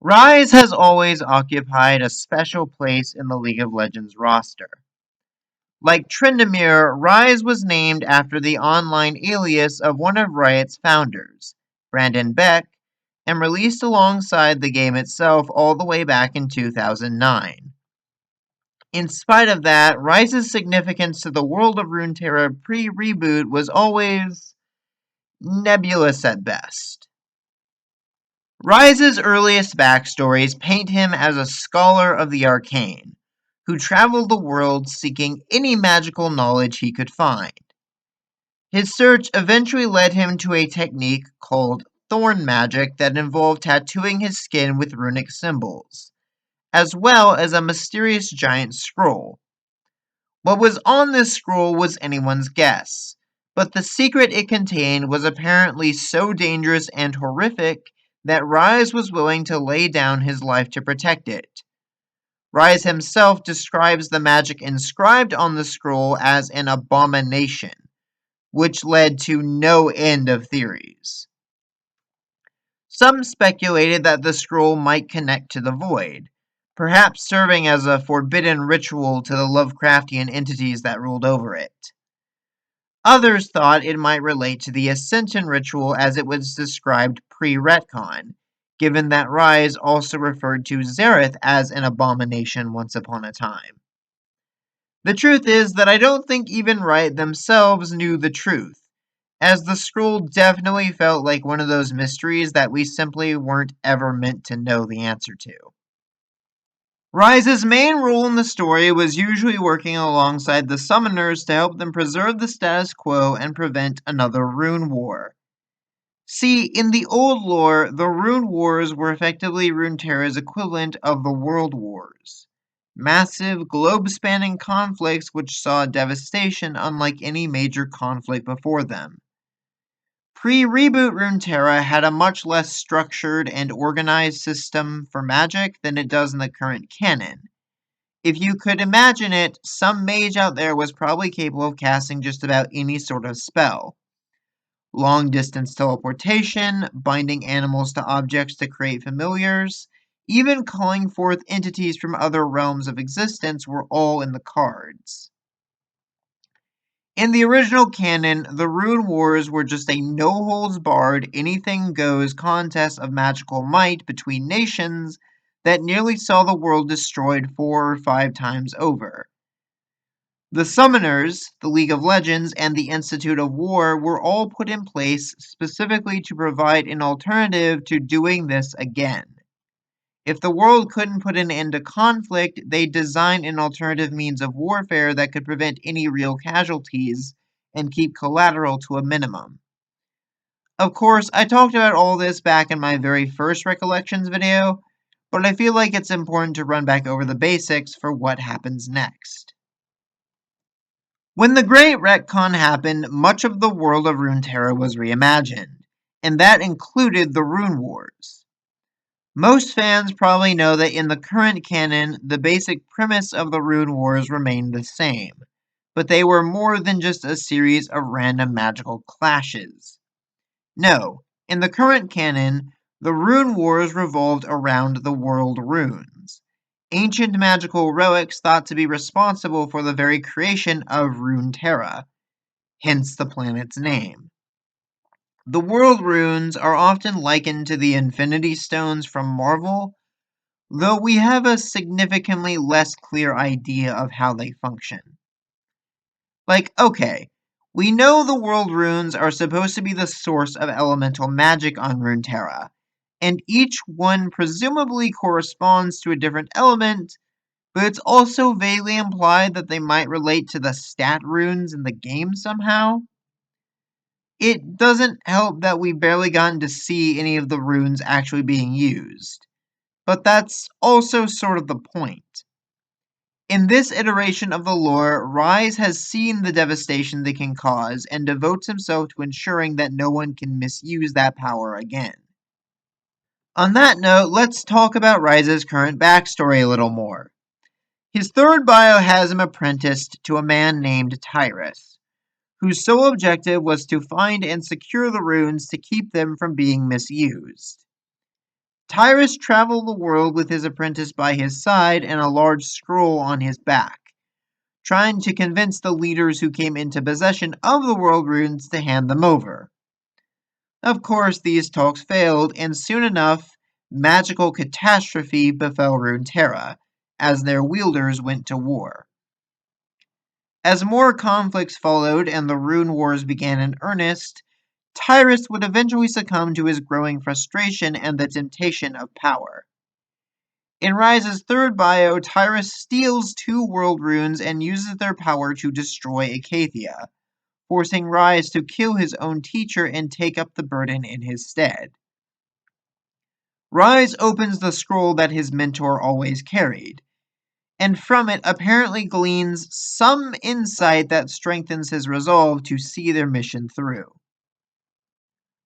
Ryze has always occupied a special place in the League of Legends roster. Like Tryndamere, Ryze was named after the online alias of one of Riot's founders, Brandon Beck, and released alongside the game itself all the way back in 2009. In spite of that, Ryze's significance to the world of Runeterra pre-reboot was always nebulous at best. Ryze's earliest backstories paint him as a scholar of the arcane, who traveled the world seeking any magical knowledge he could find. His search eventually led him to a technique called thorn magic that involved tattooing his skin with runic symbols, as well as a mysterious giant scroll. What was on this scroll was anyone's guess, but the secret it contained was apparently so dangerous and horrific that Ryze was willing to lay down his life to protect it. Ryze himself describes the magic inscribed on the scroll as an abomination, which led to no end of theories. Some speculated that the scroll might connect to the void, perhaps serving as a forbidden ritual to the Lovecraftian entities that ruled over it. Others thought it might relate to the Ascension ritual as it was described pre-retcon, given that Ryze also referred to Xerath as an abomination once upon a time. The truth is that I don't think even Riot themselves knew the truth, as the scroll definitely felt like one of those mysteries that we simply weren't ever meant to know the answer to. Ryze's main role in the story was usually working alongside the summoners to help them preserve the status quo and prevent another rune war. See, in the old lore, the rune wars were effectively Runeterra's equivalent of the world wars. Massive, globe-spanning conflicts which saw devastation unlike any major conflict before them. Pre-reboot Runeterra had a much less structured and organized system for magic than it does in the current canon. If you could imagine it, some mage out there was probably capable of casting just about any sort of spell. Long distance teleportation, binding animals to objects to create familiars, even calling forth entities from other realms of existence were all in the cards. In the original canon, the Rune Wars were just a no-holds-barred, anything-goes contest of magical might between nations that nearly saw the world destroyed 4 or 5 times over. The Summoners, the League of Legends, and the Institute of War were all put in place specifically to provide an alternative to doing this again. If the world couldn't put an end to conflict, they designed an alternative means of warfare that could prevent any real casualties and keep collateral to a minimum. Of course, I talked about all this back in my very first Recollections video, but I feel like it's important to run back over the basics for what happens next. When the Great Retcon happened, much of the world of Runeterra was reimagined, and that included the Rune Wars. Most fans probably know that in the current canon, the basic premise of the Rune Wars remained the same, but they were more than just a series of random magical clashes. No, in the current canon, the Rune Wars revolved around the world runes, ancient magical relics thought to be responsible for the very creation of Runeterra, hence the planet's name. The world runes are often likened to the Infinity Stones from Marvel, though we have a significantly less clear idea of how they function. Okay, we know the world runes are supposed to be the source of elemental magic on Runeterra, and each one presumably corresponds to a different element, but it's also vaguely implied that they might relate to the stat runes in the game somehow. It doesn't help that we've barely gotten to see any of the runes actually being used, but that's also sort of the point. In this iteration of the lore, Ryze has seen the devastation they can cause and devotes himself to ensuring that no one can misuse that power again. On that note, let's talk about Ryze's current backstory a little more. His third bio has him apprenticed to a man named Tyrus, whose sole objective was to find and secure the runes to keep them from being misused. Tyrus traveled the world with his apprentice by his side and a large scroll on his back, trying to convince the leaders who came into possession of the world runes to hand them over. Of course, these talks failed, and soon enough, magical catastrophe befell Runeterra, as their wielders went to war. As more conflicts followed and the Rune Wars began in earnest, Tyrus would eventually succumb to his growing frustration and the temptation of power. In Ryze's third bio, Tyrus steals 2 world runes and uses their power to destroy Acacia, forcing Ryze to kill his own teacher and take up the burden in his stead. Ryze opens the scroll that his mentor always carried, and from it apparently gleans some insight that strengthens his resolve to see their mission through.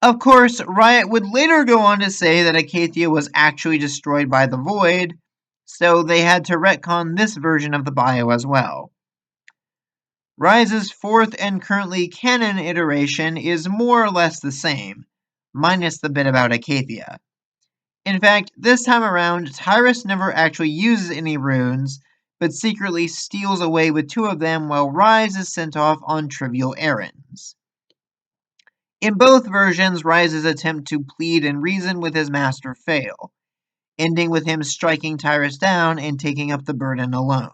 Of course, Riot would later go on to say that Acacia was actually destroyed by the Void, so they had to retcon this version of the bio as well. Ryze's 4th and currently canon iteration is more or less the same, minus the bit about Acacia. In fact, this time around, Tyrus never actually uses any runes, but secretly steals away with 2 of them while Ryze is sent off on trivial errands. In both versions, Ryze's attempt to plead and reason with his master fail, ending with him striking Tyrus down and taking up the burden alone.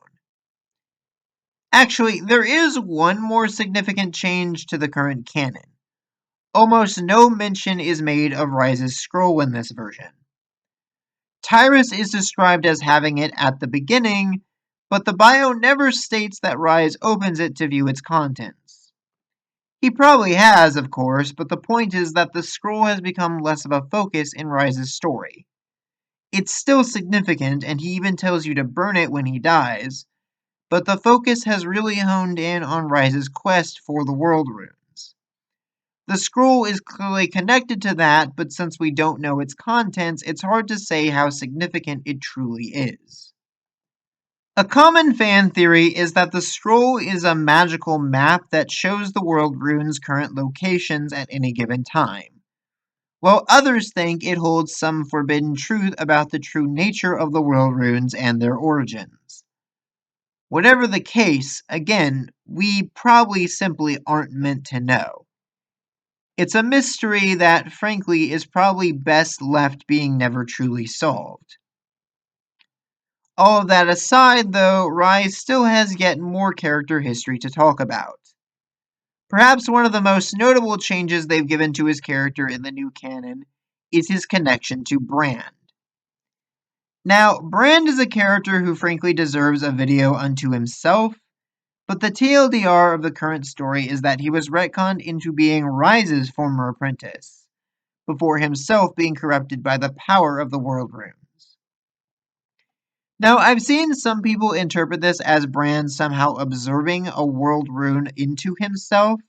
Actually, there is one more significant change to the current canon. Almost no mention is made of Ryze's scroll in this version. Tyrus is described as having it at the beginning, but the bio never states that Ryze opens it to view its contents. He probably has, of course, but the point is that the scroll has become less of a focus in Ryze's story. It's still significant, and he even tells you to burn it when he dies, but the focus has really honed in on Ryze's quest for the world runes. The scroll is clearly connected to that, but since we don't know its contents, it's hard to say how significant it truly is. A common fan theory is that the scroll is a magical map that shows the world runes' current locations at any given time, while others think it holds some forbidden truth about the true nature of the world runes and their origins. Whatever the case, again, we probably simply aren't meant to know. It's a mystery that, frankly, is probably best left being never truly solved. All of that aside, though, Ryze still has yet more character history to talk about. Perhaps one of the most notable changes they've given to his character in the new canon is his connection to Brand. Now, Brand is a character who frankly deserves a video unto himself, but the TLDR of the current story is that he was retconned into being Ryze's former apprentice, before himself being corrupted by the power of the world runes. Now, I've seen some people interpret this as Brand somehow absorbing a world rune into himself,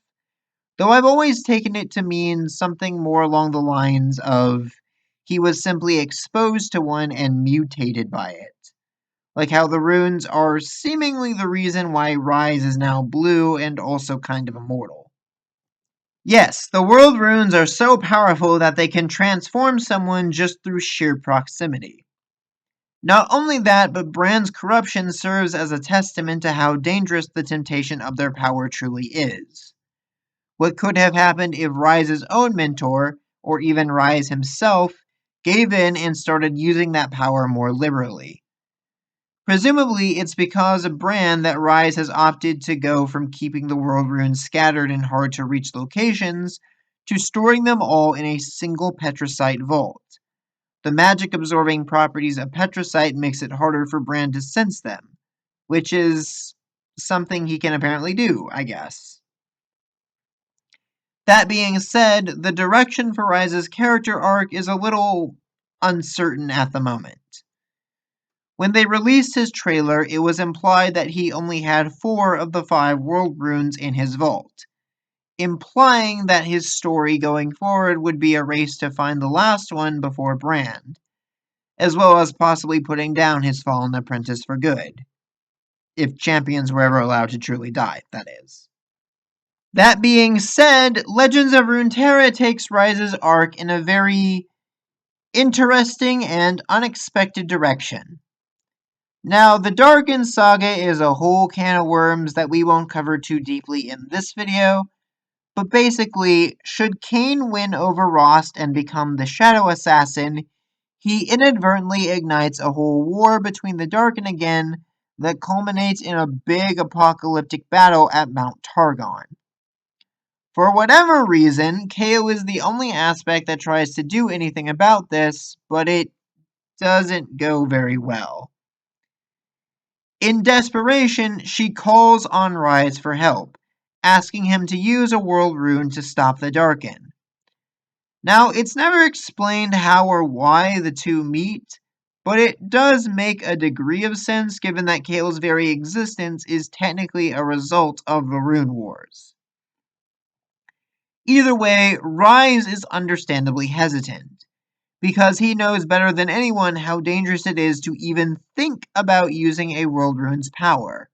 though I've always taken it to mean something more along the lines of he was simply exposed to one and mutated by it. Like how the runes are seemingly the reason why Ryze is now blue and also kind of immortal. Yes, the world runes are so powerful that they can transform someone just through sheer proximity. Not only that, but Brand's corruption serves as a testament to how dangerous the temptation of their power truly is. What could have happened if Ryze's own mentor, or even Ryze himself, gave in and started using that power more liberally? Presumably, it's because of Brand that Ryze has opted to go from keeping the world runes scattered in hard-to-reach locations to storing them all in a single Petrosite vault. The magic-absorbing properties of Petrosite makes it harder for Brand to sense them, which is something he can apparently do, I guess. That being said, the direction for Ryze's character arc is a little uncertain at the moment. When they released his trailer, it was implied that he only had 4 of the 5 world runes in his vault, implying that his story going forward would be a race to find the last one before Brand, as well as possibly putting down his fallen apprentice for good. If champions were ever allowed to truly die, that is. That being said, Legends of Runeterra takes Ryze's arc in a very Interesting and unexpected direction. Now, the Darkin saga is a whole can of worms that we won't cover too deeply in this video, but basically, should Kain win over Rost and become the Shadow Assassin, he inadvertently ignites a whole war between the Darkin again that culminates in a big apocalyptic battle at Mount Targon. For whatever reason, KO is the only aspect that tries to do anything about this, but it doesn't go very well. In desperation, she calls on Ryze for help, asking him to use a world rune to stop the Darkin. Now, it's never explained how or why the two meet, but it does make a degree of sense given that Kale's very existence is technically a result of the Rune Wars. Either way, Ryze is understandably hesitant, because he knows better than anyone how dangerous it is to even think about using a World Rune's power.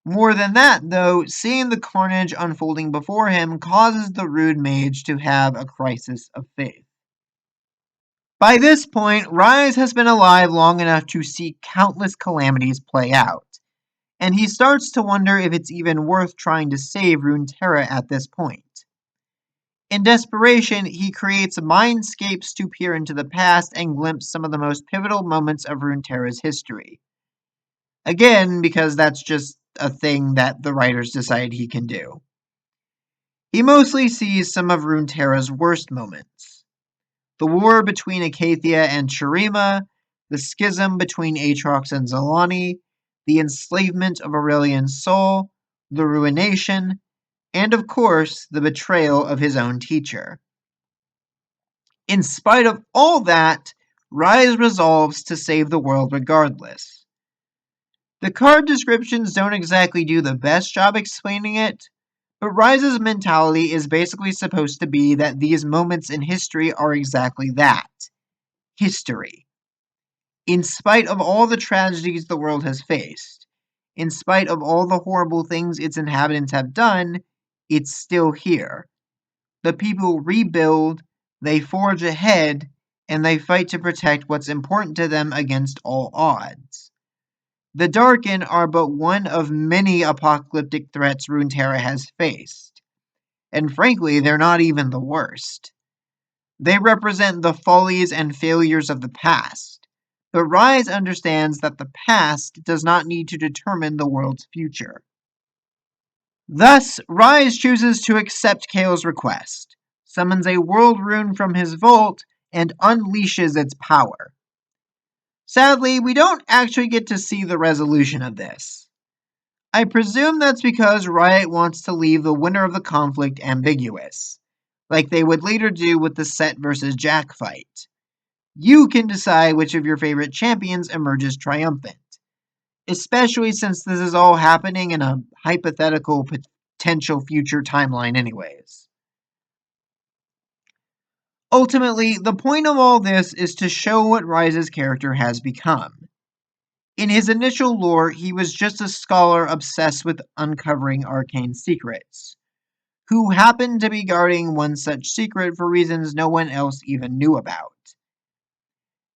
More than that, though, seeing the carnage unfolding before him causes the Rune Mage to have a crisis of faith. By this point, Ryze has been alive long enough to see countless calamities play out, and he starts to wonder if it's even worth trying to save Runeterra at this point. In desperation, he creates mindscapes to peer into the past and glimpse some of the most pivotal moments of Runeterra's history. Again, because that's just a thing that the writers decide he can do. He mostly sees some of Runeterra's worst moments. The war between Acathia and Shurima, the schism between Aatrox and Zelani, the enslavement of Aurelian's soul, the ruination, and of course, the betrayal of his own teacher. In spite of all that, Ryze resolves to save the world regardless. The card descriptions don't exactly do the best job explaining it, but Ryze's mentality is basically supposed to be that these moments in history are exactly that. History. In spite of all the tragedies the world has faced, in spite of all the horrible things its inhabitants have done, it's still here. The people rebuild, they forge ahead, and they fight to protect what's important to them against all odds. The Darkin are but one of many apocalyptic threats Runeterra has faced, and frankly, they're not even the worst. They represent the follies and failures of the past, but Ryze understands that the past does not need to determine the world's future. Thus, Ryze chooses to accept Kale's request, summons a world rune from his vault, and unleashes its power. Sadly, we don't actually get to see the resolution of this. I presume that's because Riot wants to leave the winner of the conflict ambiguous, like they would later do with the Set vs. Jack fight. You can decide which of your favorite champions emerges triumphant, especially since this is all happening in a hypothetical potential future timeline anyways. Ultimately, the point of all this is to show what Ryze's character has become. In his initial lore, he was just a scholar obsessed with uncovering arcane secrets, who happened to be guarding one such secret for reasons no one else even knew about.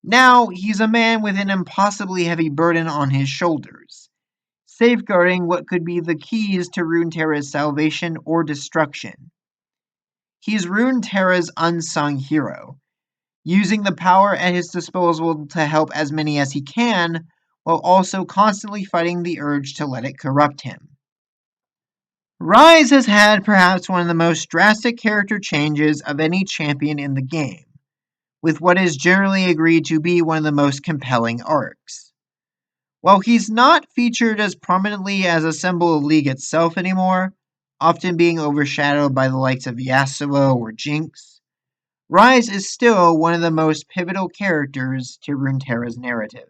Now, he's a man with an impossibly heavy burden on his shoulders, safeguarding what could be the keys to Runeterra's salvation or destruction. He's Runeterra's unsung hero, using the power at his disposal to help as many as he can, while also constantly fighting the urge to let it corrupt him. Ryze has had perhaps one of the most drastic character changes of any champion in the game, with what is generally agreed to be one of the most compelling arcs. While he's not featured as prominently as a symbol of League itself anymore, often being overshadowed by the likes of Yasuo or Jinx, Ryze is still one of the most pivotal characters to Runeterra's narrative.